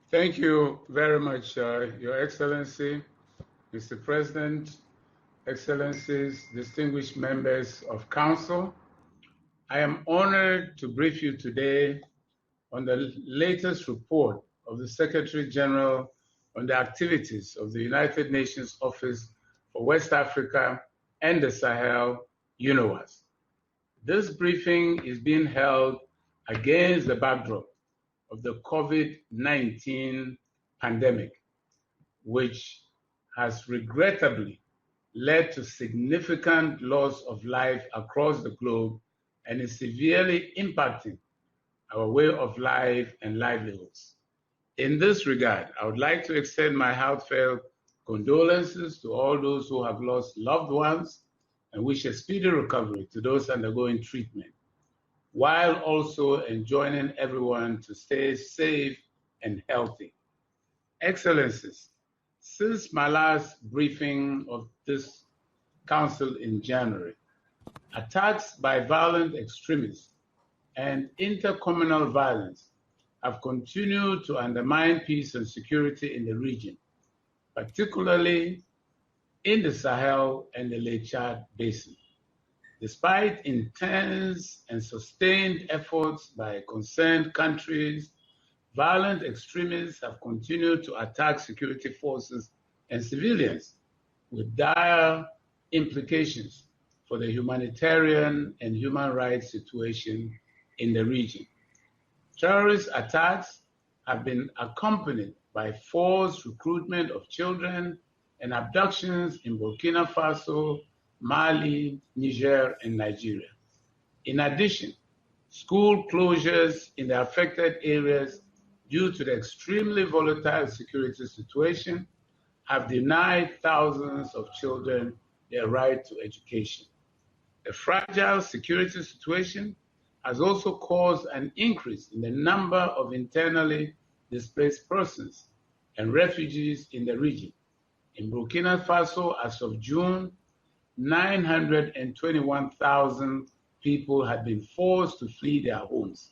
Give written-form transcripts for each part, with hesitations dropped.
Thank you very much, Your Excellency, Mr. President, Excellencies, distinguished members of Council. I am honored to brief you today on the latest report of the Secretary General on the activities of the United Nations Office for West Africa and the Sahel, UNOWAS. This briefing is being held against the backdrop of the COVID-19 pandemic, which has regrettably led to significant loss of life across the globe and is severely impacting our way of life and livelihoods. In this regard, I would like to extend my heartfelt condolences to all those who have lost loved ones and wish a speedy recovery to those undergoing treatment, while also enjoining everyone to stay safe and healthy. Excellencies, since my last briefing of this Council in January, attacks by violent extremists and intercommunal violence have continued to undermine peace and security in the region, particularly in the Sahel and the Lake Chad Basin. Despite intense and sustained efforts by concerned countries, violent extremists have continued to attack security forces and civilians with dire implications for the humanitarian and human rights situation in the region. Terrorist attacks have been accompanied by forced recruitment of children and abductions in Burkina Faso, Mali, Niger, and Nigeria. In addition, school closures in the affected areas due to the extremely volatile security situation have denied thousands of children their right to education. The fragile security situation has also caused an increase in the number of internally displaced persons and refugees in the region. In Burkina Faso, as of June, 921,000 people had been forced to flee their homes,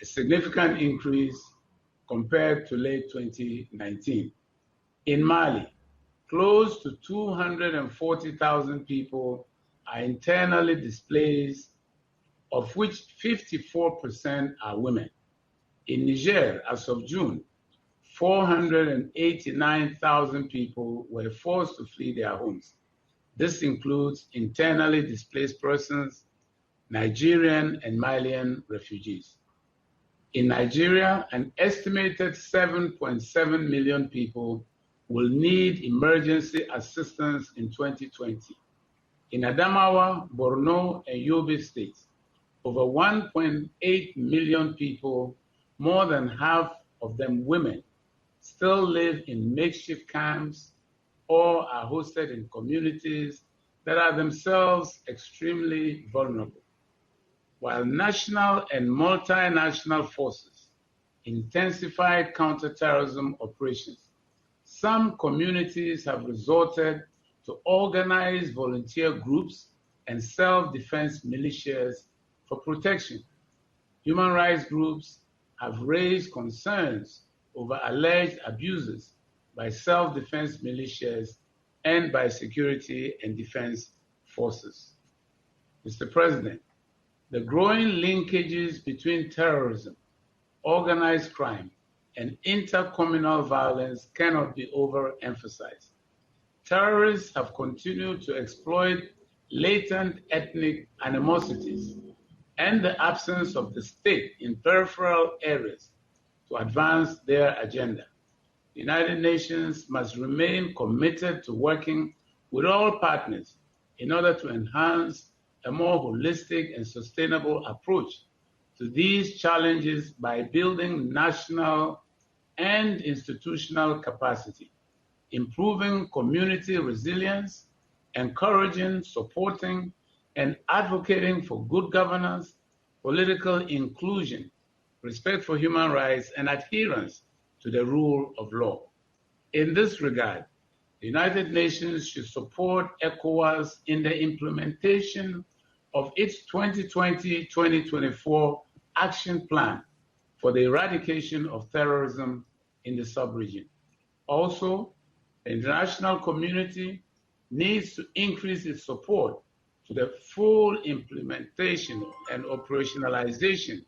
a significant increase compared to late 2019. In Mali, close to 240,000 people are internally displaced, of which 54% are women. In Niger, as of June, 489,000 people were forced to flee their homes. This includes internally displaced persons, Nigerian and Malian refugees. In Nigeria, an estimated 7.7 million people will need emergency assistance in 2020. In Adamawa, Borno, and Yobe states, over 1.8 million people, more than half of them women, still live in makeshift camps or are hosted in communities that are themselves extremely vulnerable. While national and multinational forces intensified counterterrorism operations, some communities have resorted to organize volunteer groups and self-defense militias for protection. Human rights groups have raised concerns over alleged abuses by self-defense militias and by security and defense forces. Mr. President, the growing linkages between terrorism, organized crime, and intercommunal violence cannot be overemphasized. Terrorists have continued to exploit latent ethnic animosities and the absence of the state in peripheral areas to advance their agenda. The United Nations must remain committed to working with all partners in order to enhance a more holistic and sustainable approach to these challenges by building national and institutional capacity, improving community resilience, encouraging, supporting, and advocating for good governance, political inclusion, respect for human rights, and adherence to the rule of law. In this regard, the United Nations should support ECOWAS in the implementation of its 2020-2024 action plan for the eradication of terrorism in the sub-region. Also, the international community needs to increase its support to the full implementation and operationalization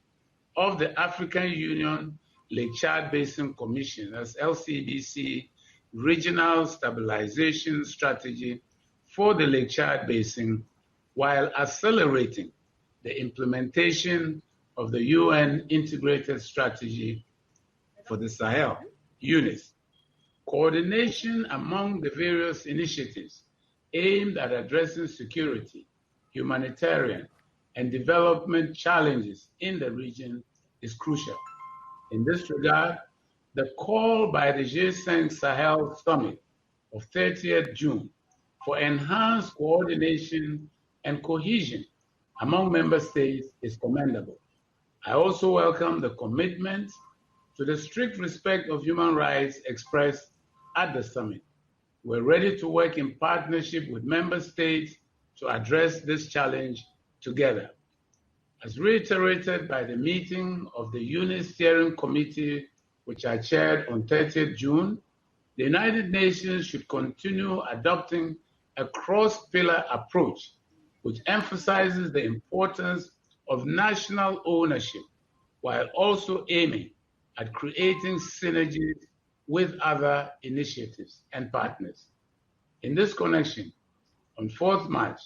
of the African Union Lake Chad Basin Commission as LCBC Regional Stabilization Strategy for the Lake Chad Basin, while accelerating the implementation of the UN Integrated Strategy for the Sahel, UNIS. Coordination among the various initiatives aimed at addressing security, humanitarian, and development challenges in the region is crucial. In this regard, the call by the G5 Sahel Summit of 30th June for enhanced coordination and cohesion among member states is commendable. I also welcome the commitment to the strict respect of human rights expressed at the summit. We're ready to work in partnership with member states to address this challenge together. As reiterated by the meeting of the UNIS Steering Committee, which I chaired on 30th June, the United Nations should continue adopting a cross-pillar approach, which emphasizes the importance of national ownership, while also aiming at creating synergies with other initiatives and partners. In this connection, on 4th March,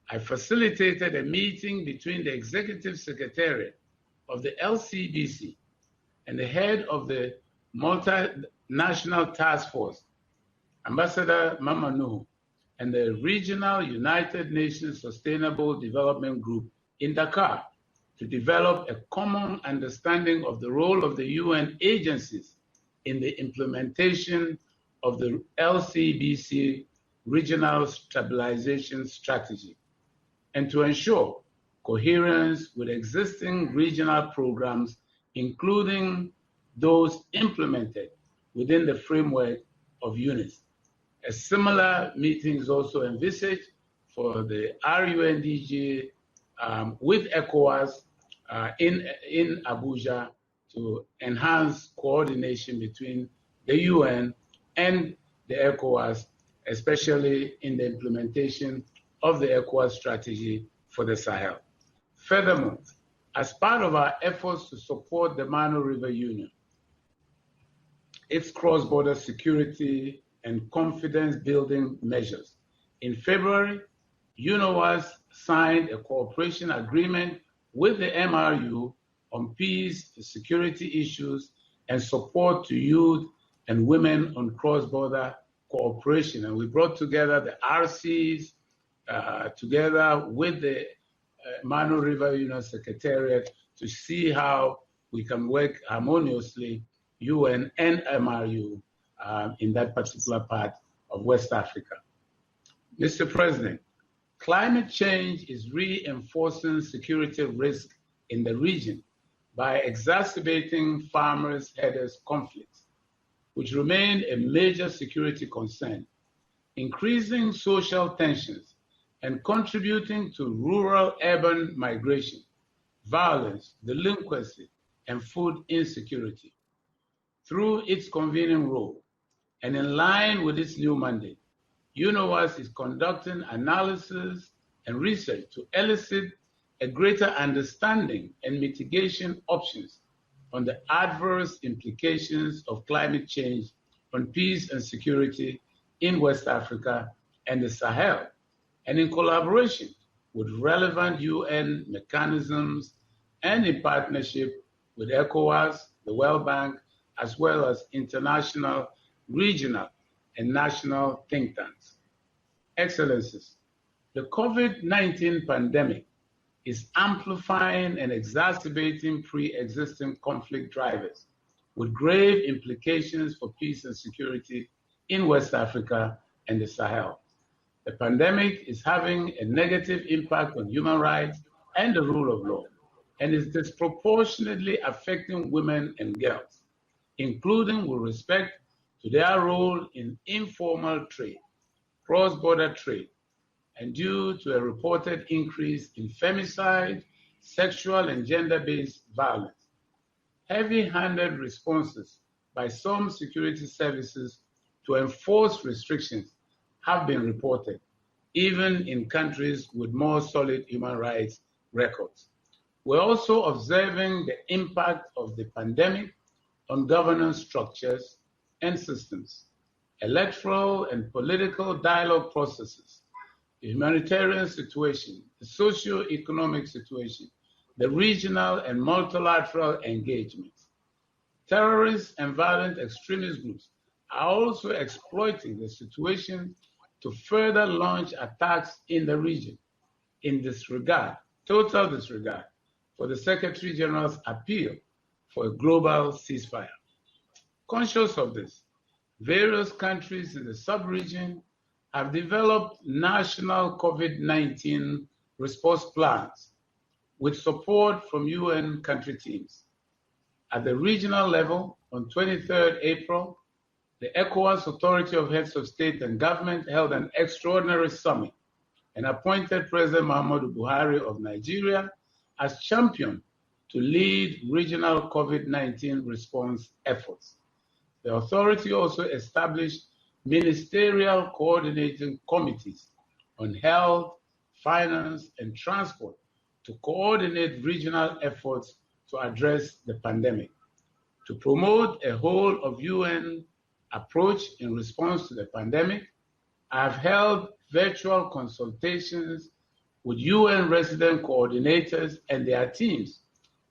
I facilitated a meeting between the Executive Secretariat of the LCBC and the head of the Multinational Task Force, Ambassador Mamanu, and the Regional United Nations Sustainable Development Group in Dakar to develop a common understanding of the role of the UN agencies in the implementation of the LCBC Regional Stabilization Strategy, and to ensure coherence with existing regional programs, including those implemented within the framework of UNIS. A similar meeting is also envisaged for the RUNDG with ECOWAS in Abuja to enhance coordination between the UN and the ECOWAS, especially in the implementation of the ECOWAS strategy for the Sahel. Furthermore, as part of our efforts to support the Mano River Union, its cross-border security and confidence-building measures, in February, UNOWAS signed a cooperation agreement with the MRU on peace, security issues, and support to youth and women on cross-border cooperation. And we brought together the RCs together with the Mano River Union Secretariat to see how we can work harmoniously, UN and MRU, in that particular part of West Africa. Mr. President, climate change is reinforcing security risk in the region by exacerbating farmers-herders conflicts, which remain a major security concern, increasing social tensions, and contributing to rural-urban migration, violence, delinquency, and food insecurity. Through its convening role, and in line with its new mandate, UNOWAS is conducting analysis and research to elicit a greater understanding and mitigation options on the adverse implications of climate change on peace and security in West Africa and the Sahel, and in collaboration with relevant UN mechanisms and in partnership with ECOWAS, the World Bank, as well as international, regional, and national think tanks. Excellencies, the COVID-19 pandemic is amplifying and exacerbating pre-existing conflict drivers with grave implications for peace and security in West Africa and the Sahel. The pandemic is having a negative impact on human rights and the rule of law, and is disproportionately affecting women and girls, including with respect to their role in informal trade, cross-border trade, and due to a reported increase in femicide, sexual and gender-based violence. heavy-handed responses by some security services to enforce restrictions have been reported, even in countries with more solid human rights records. We're also observing the impact of the pandemic on governance structures and systems, electoral and political dialogue processes, the humanitarian situation, the socio-economic situation, the regional and multilateral engagements. Terrorists and violent extremist groups are also exploiting the situation to further launch attacks in the region in disregard, total disregard, for the Secretary General's appeal for a global ceasefire. Conscious of this, various countries in the sub-region have developed national COVID-19 response plans with support from UN country teams. At the regional level, on 23rd April, the ECOWAS Authority of Heads of State and Government held an extraordinary summit and appointed President Mohamed Buhari of Nigeria as champion to lead regional COVID-19 response efforts. The authority also established ministerial coordinating committees on health, finance, and transport to coordinate regional efforts to address the pandemic. To promote a whole of UN approach in response to the pandemic, I have held virtual consultations with UN resident coordinators and their teams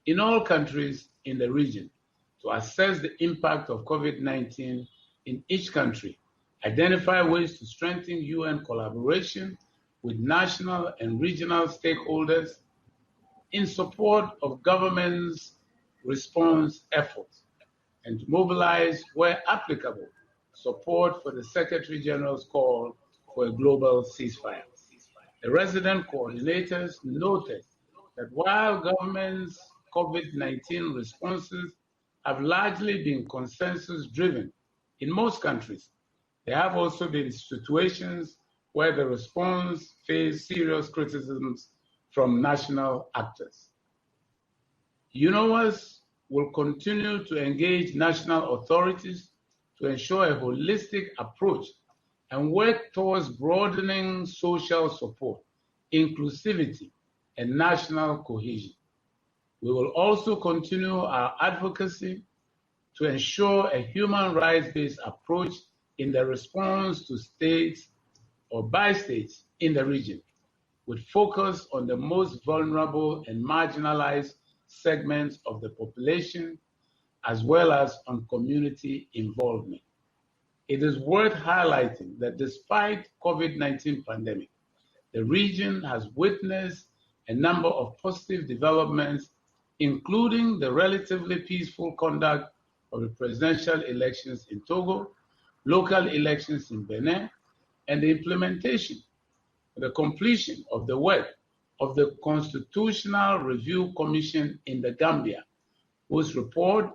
in all countries in the region to assess the impact of COVID-19 in each country, identify ways to strengthen UN collaboration with national and regional stakeholders in support of government's response efforts, and to mobilize, where applicable, support for the Secretary General's call for a global ceasefire. The resident coordinators noted that while government's COVID-19 responses have largely been consensus-driven in most countries, there have also been situations where the response faced serious criticisms from national actors. UNOWAS will continue to engage national authorities to ensure a holistic approach and work towards broadening social support, inclusivity, and national cohesion. We will also continue our advocacy to ensure a human rights-based approach in the response to states or by states in the region, with focus on the most vulnerable and marginalized segments of the population, as well as on community involvement. It is worth highlighting that despite COVID-19 pandemic, the region has witnessed a number of positive developments, including the relatively peaceful conduct of the presidential elections in Togo, local elections in Benin, and the implementation, the completion of the work of the Constitutional Review Commission in the Gambia, whose report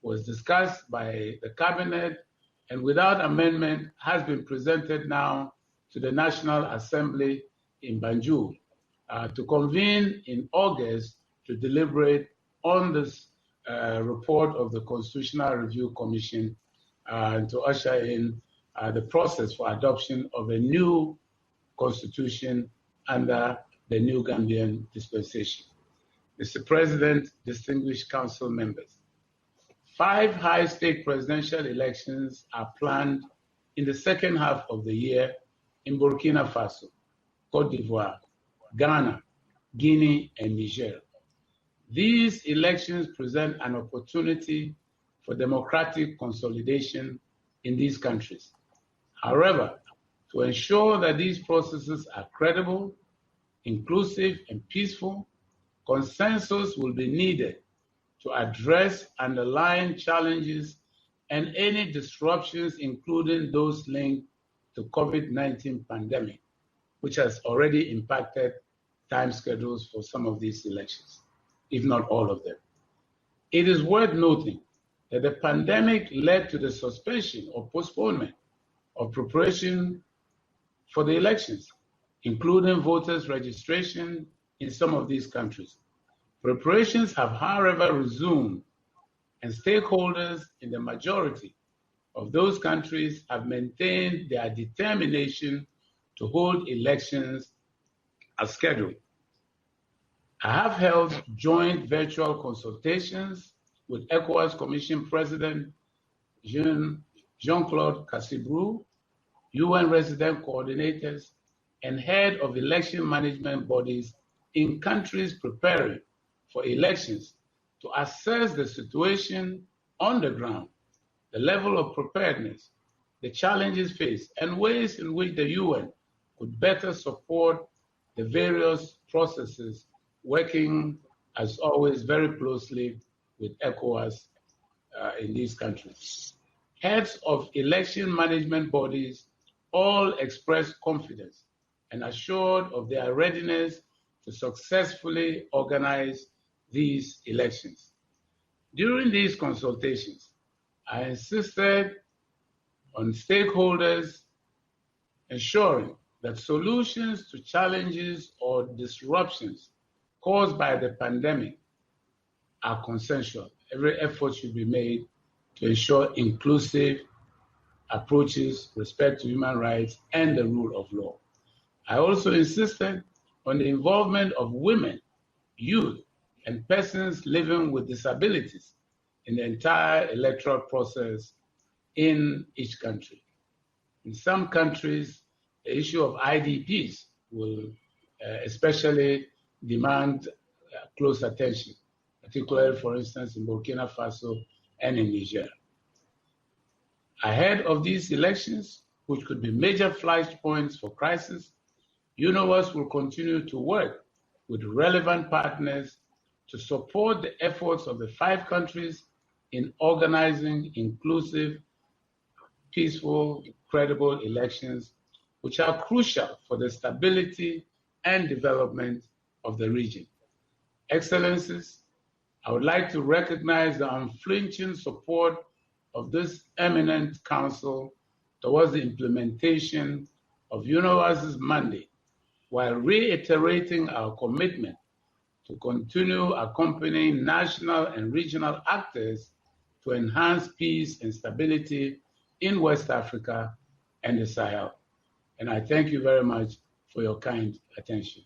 was discussed by the cabinet and without amendment has been presented now to the National Assembly in Banjul to convene in August to deliberate on this report of the Constitutional Review Commission and to usher in the process for adoption of a new constitution under the new Gambian dispensation. Mr. President, distinguished council members, 5 high-stake presidential elections are planned in the second half of the year in Burkina Faso, Cote d'Ivoire, Ghana, Guinea, and Niger. These elections present an opportunity for democratic consolidation in these countries. However, to ensure that these processes are credible, inclusive, and peaceful, consensus will be needed to address underlying challenges and any disruptions, including those linked to COVID-19 pandemic, which has already impacted time schedules for some of these elections, if not all of them. It is worth noting that the pandemic led to the suspension or postponement of preparation for the elections, including voters' registration in some of these countries. Preparations have, however, resumed and stakeholders in the majority of those countries have maintained their determination to hold elections as scheduled. I have held joint virtual consultations with ECOWAS Commission President Jean-Claude Cassibrou, UN resident coordinators, and head of election management bodies in countries preparing for elections to assess the situation on the ground, the level of preparedness, the challenges faced, and ways in which the UN could better support the various processes, working, as always, very closely with ECOWAS in these countries. Heads of election management bodies all expressed confidence and assured of their readiness to successfully organize these elections. During these consultations, I insisted on stakeholders ensuring that solutions to challenges or disruptions caused by the pandemic are consensual. Every effort should be made to ensure inclusive approaches, respect to human rights, and the rule of law. I also insisted on the involvement of women, youth, and persons living with disabilities in the entire electoral process in each country. In some countries, the issue of IDPs will especially demand close attention, particularly, for instance, in Burkina Faso and in Niger. Ahead of these elections, which could be major flashpoints for crisis, UNOWAS will continue to work with relevant partners to support the efforts of the 5 countries in organizing inclusive, peaceful, credible elections, which are crucial for the stability and development of the region. Excellencies, I would like to recognize the unflinching support of this eminent council towards the implementation of UNOWAS's mandate, while reiterating our commitment to continue accompanying national and regional actors to enhance peace and stability in West Africa and the Sahel. And I thank you very much for your kind attention.